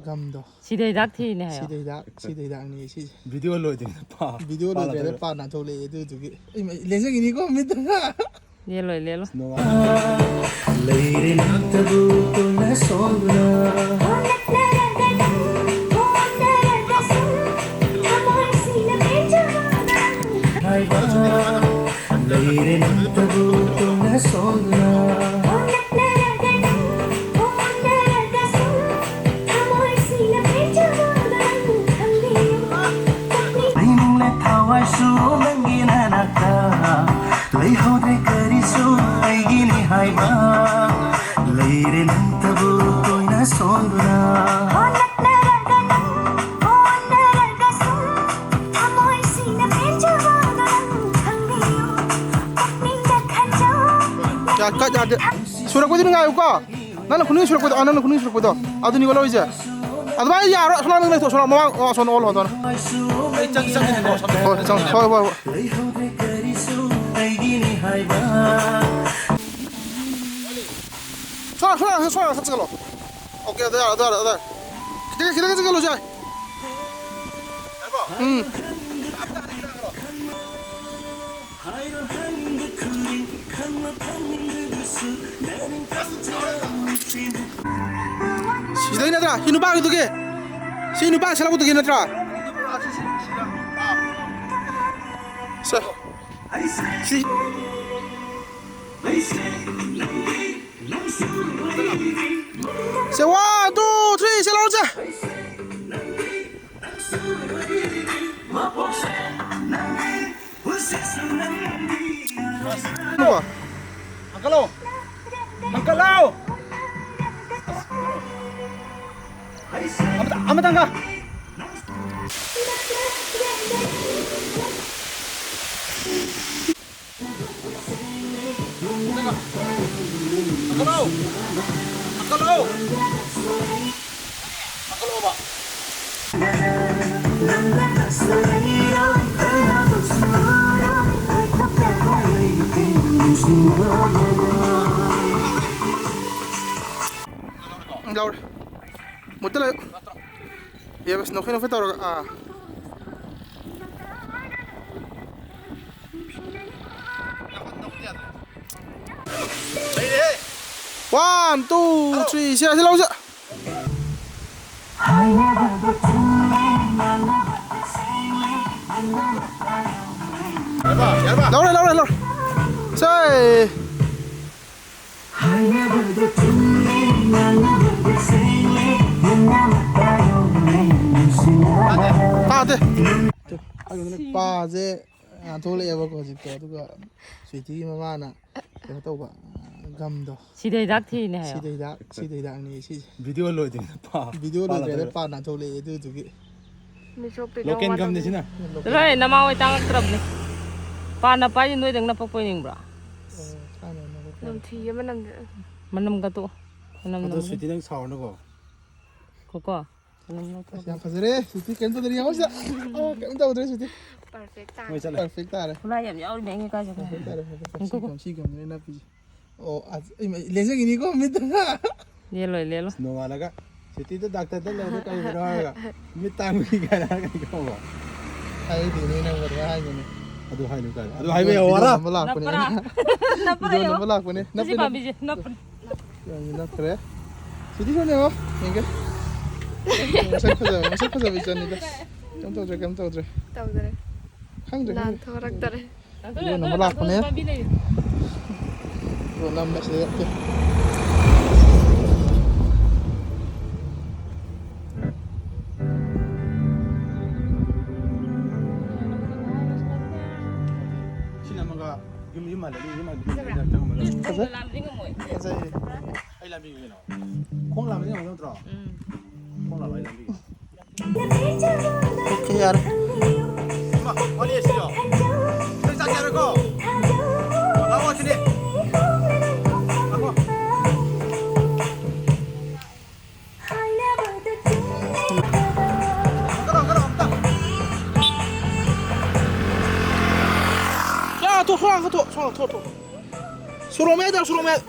gamdo Sidai dak thi ne ha sidai dak ni si video lo din pa video lo bere pa na thole du du ki lese gini ko mit le lo leire natabu to na sonduna leire natabu to na sonduna leire natabu to na sonduna Ada surat ko din ngayo ka nana kuning surat ko anan kuning surat ko do aduni wala wija adba ya ro sona nang to sona ma sona ol hodon ai chang chang ni ko chang ho sona sa tsalo okay ada kita lo jai Sidai natra, Hainabado gitu ke? Si Hainabado salah gitu ke natra? Si. Se 1, 2, 3, salah aja. Apa? Angkalo Amat angka Angkalo Pak Laura, muter lah. Ya bes, no fue tahu ah. One, two, three, sila aja. Laura. Say. Ade. Ayo ni pa je thole ya ko ji to duga sweetie mama na ko to ba gamdo Sidai dak thi ne ha sidai dak ni si video lo din pa video lo bere pa na thole du du ki loken gam ni sina Rồi na mau tang trap ni pa na pa noi dang na pokoi ning bra Nam thi manam ka to manam ado sweetie nang saw na ko ko manam to yang fazere sweetie kan to dari yang sa oh kan to dari sweetie perfect ta la yam yaw me ngi ka ko si kom ni na pi oh lese gini ko mit le lo no wala ka sweetie to doctor to lo ka iro ga mitang gi ga na ko ba ai di ni na wala ai ni ado hai lu ka ado hai me wara malak ko ni video malak ko ni na si pa biji na yang na kre sweetie ko ne ho engke masih pas bisa nih dah kamu tahu deh hang deh itu nomor lakukan ya 16 ya tuh sina mga gimima ai làm gì vậy nó không làm gì mà nó trò không làm ai làm gì ok यार mà có đi xíu tôi ra nhà rồi cô lao vào đi ya tuh soal tuh suruh med